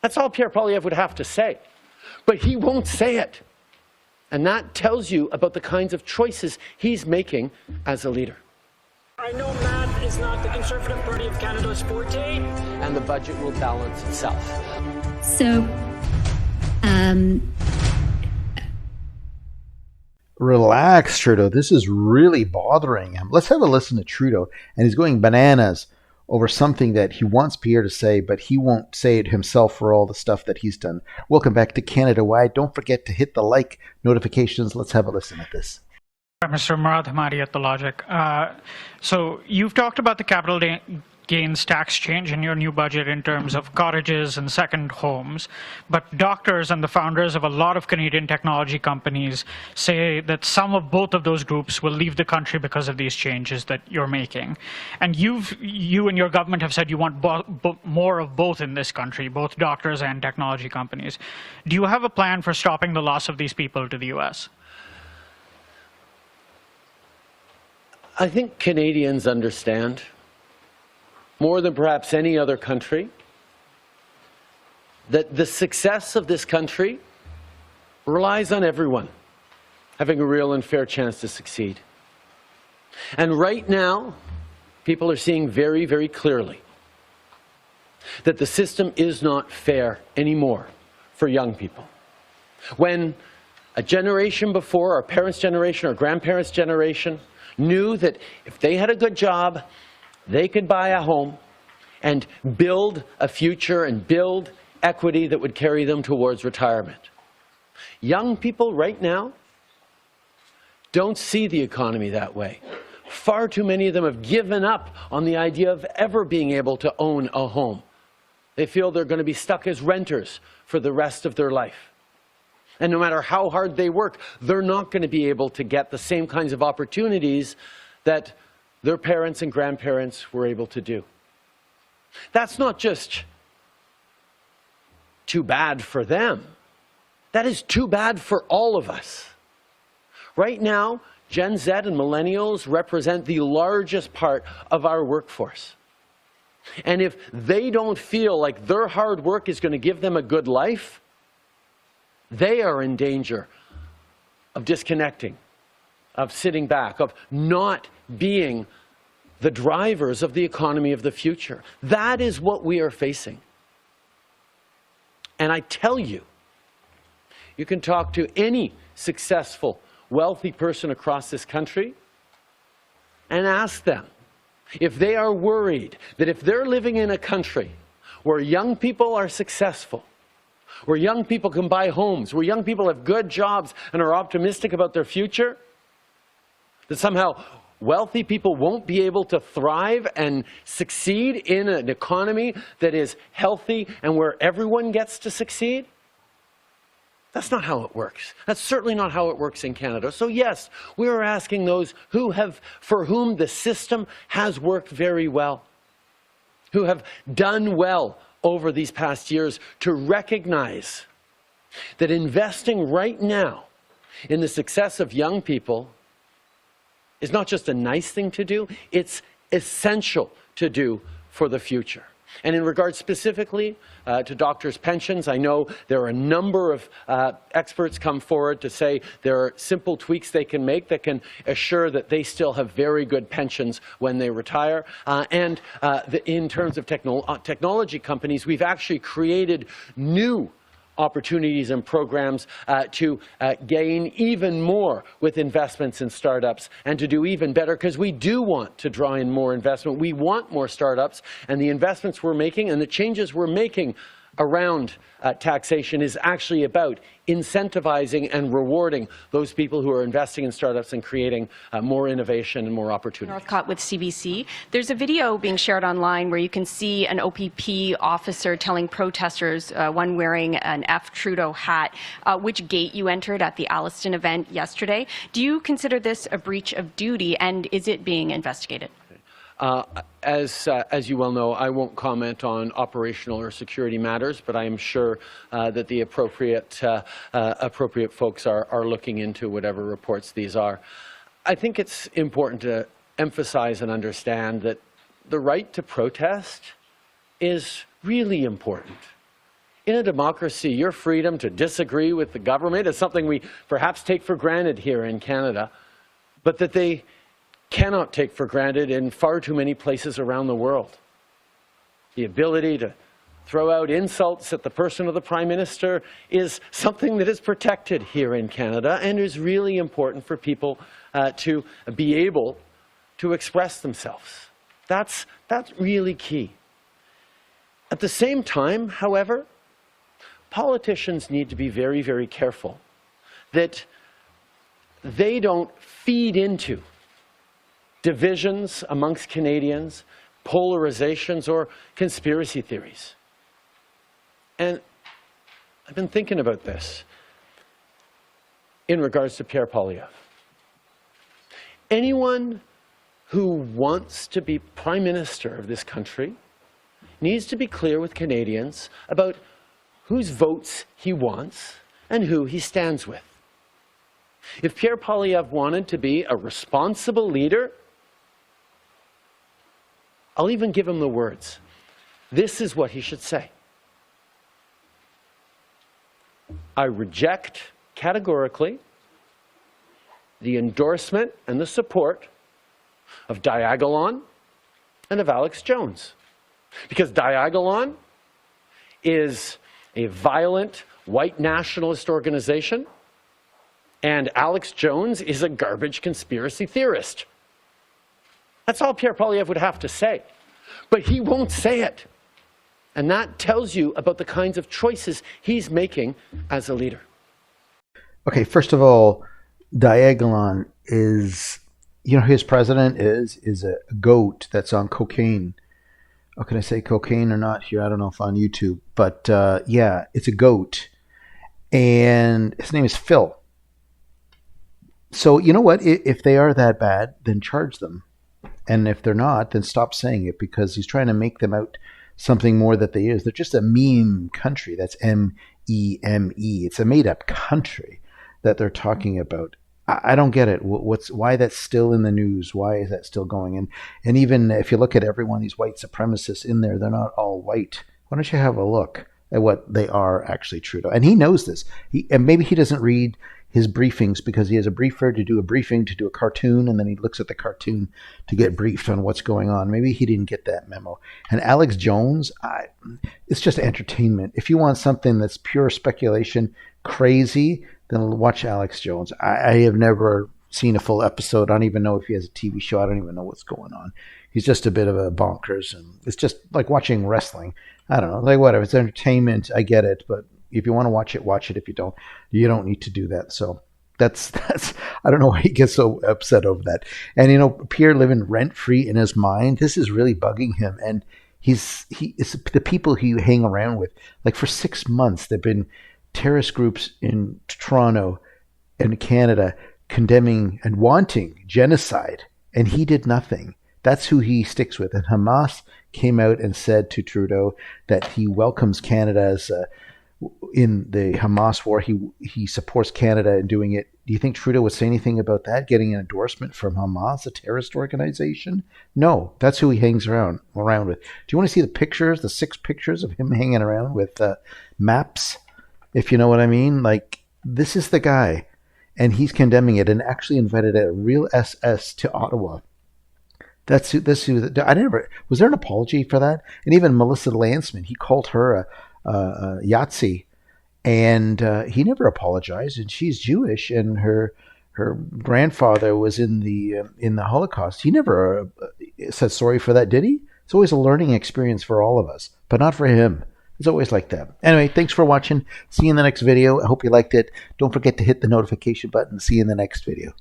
That's all Pierre Poilievre would have to say. But he won't say it. And that tells you about the kinds of choices he's making as a leader. I know math is not the Conservative Party of Canada's forte. And the budget will balance itself. So, Relax, Trudeau. This is really bothering him. Let's have a listen to Trudeau. And he's going bananas over something that he wants Pierre to say, but he won't say it himself for all the stuff that he's done. Welcome back to Canada Wide. Don't forget to hit the like notifications. Let's have a listen at this. Mr. Murad Hamadi at The Logic. So you've talked about the capital gains tax change in your new budget in terms of cottages and second homes, but doctors and the founders of a lot of Canadian technology companies say that some of both of those groups will leave the country because of these changes that you're making. And you and your government have said you want more of both in this country, both doctors and technology companies. Do you have a plan for stopping the loss of these people to the US? I think Canadians understand, more than perhaps any other country, that the success of this country relies on everyone having a real and fair chance to succeed. And right now, people are seeing very, very clearly that the system is not fair anymore for young people. When a generation before, our parents' generation, our grandparents' generation, knew that if they had a good job, they could buy a home and build a future and build equity that would carry them towards retirement. Young people right now don't see the economy that way. Far too many of them have given up on the idea of ever being able to own a home. They feel they're going to be stuck as renters for the rest of their life. And no matter how hard they work, they're not going to be able to get the same kinds of opportunities that their parents and grandparents were able to do. That's not just too bad for them. That is too bad for all of us. Right now, Gen Z and millennials represent the largest part of our workforce. And if they don't feel like their hard work is going to give them a good life, they are in danger of disconnecting, of sitting back, of not being the drivers of the economy of the future. That is what we are facing. And I tell you, you can talk to any successful, wealthy person across this country and ask them if they are worried that if they're living in a country where young people are successful, where young people can buy homes, where young people have good jobs and are optimistic about their future, that somehow wealthy people won't be able to thrive and succeed in an economy that is healthy and where everyone gets to succeed? That's not how it works. That's certainly not how it works in Canada. So yes, we are asking those for whom the system has worked very well, who have done well over these past years, to recognize that investing right now in the success of young people is not just a nice thing to do, it's essential to do for the future. And in regard specifically to doctors' pensions, I know there are a number of experts come forward to say there are simple tweaks they can make that can assure that they still have very good pensions when they retire. In terms of technology companies, we've actually created new opportunities and programs to gain even more with investments in startups and to do even better, because we do want to draw in more investment. We want more startups, and the investments we're making and the changes we're making around taxation is actually about incentivizing and rewarding those people who are investing in startups and creating more innovation and more opportunity. Northcott with CBC. There's a video being shared online where you can see an OPP officer telling protesters, one wearing an F. Trudeau hat, which gate you entered at the Alliston event yesterday. Do you consider this a breach of duty, and is it being investigated? As you well know, I won't comment on operational or security matters, but I am sure that the appropriate folks are looking into whatever reports these are. I think it's important to emphasize and understand that the right to protest is really important. In a democracy, your freedom to disagree with the government is something we perhaps take for granted here in Canada, but that they cannot take for granted in far too many places around the world. The ability to throw out insults at the person of the Prime Minister is something that is protected here in Canada and is really important for people to be able to express themselves. That's really key. At the same time, however, politicians need to be very, very careful that they don't feed into divisions amongst Canadians, polarizations, or conspiracy theories. And I've been thinking about this in regards to Pierre Poilievre. Anyone who wants to be Prime Minister of this country needs to be clear with Canadians about whose votes he wants and who he stands with. If Pierre Poilievre wanted to be a responsible leader, I'll even give him the words. This is what he should say. I reject categorically the endorsement and the support of Diagolon and of Alex Jones. Because Diagolon is a violent white nationalist organization, and Alex Jones is a garbage conspiracy theorist. That's all Pierre Poilievre would have to say. But he won't say it. And that tells you about the kinds of choices he's making as a leader. Okay, first of all, Diagolon is, his president is a goat that's on cocaine. Oh, can I say cocaine or not here? I don't know if on YouTube. But yeah, it's a goat. And his name is Phil. So you know what? If they are that bad, then charge them. And if they're not, then stop saying it, because he's trying to make them out something more that they is. They're just a meme country. That's M-E-M-E. It's a made-up country that they're talking about. I don't get it. Why that's still in the news? Why is that still going? And even if you look at every one of these white supremacists in there, they're not all white. Why don't you have a look at what they are actually, Trudeau? And he knows this. And maybe he doesn't read his briefings because he has a briefer to do a briefing, to do a cartoon, and then he looks at the cartoon to get briefed on what's going on. Maybe he didn't get that memo. And Alex Jones, it's just entertainment. If you want something that's pure speculation, crazy, then watch Alex Jones. I have never seen a full episode. I don't even know if he has a TV show. I don't even know what's going on. He's just a bit of a bonkers, and it's just like watching wrestling. I don't know, like whatever. It's entertainment. I get it, but if you want to watch it, watch it. If you don't need to do that. So that's I don't know why he gets so upset over that. And Pierre living rent free in his mind. This is really bugging him. And he is the people he hang around with. Like for 6 months, there've been terrorist groups in Toronto and Canada condemning and wanting genocide, and he did nothing. That's who he sticks with. And Hamas came out and said to Trudeau that he welcomes Canada as in the Hamas war. He supports Canada in doing it. Do you think Trudeau would say anything about that, getting an endorsement from Hamas, a terrorist organization? No, that's who he hangs around with. Do you want to see the pictures, the 6 pictures of him hanging around with maps? If you know what I mean, like, this is the guy, and he's condemning it, and actually invited a real SS to Ottawa. Was there an apology for that? And even Melissa Landsman, he called her a Yahtzee, and he never apologized. And she's Jewish, and her grandfather was in the Holocaust. He never said sorry for that, did he? It's always a learning experience for all of us, but not for him. It's always like that. Anyway, thanks for watching. See you in the next video. I hope you liked it. Don't forget to hit the notification button. See you in the next video.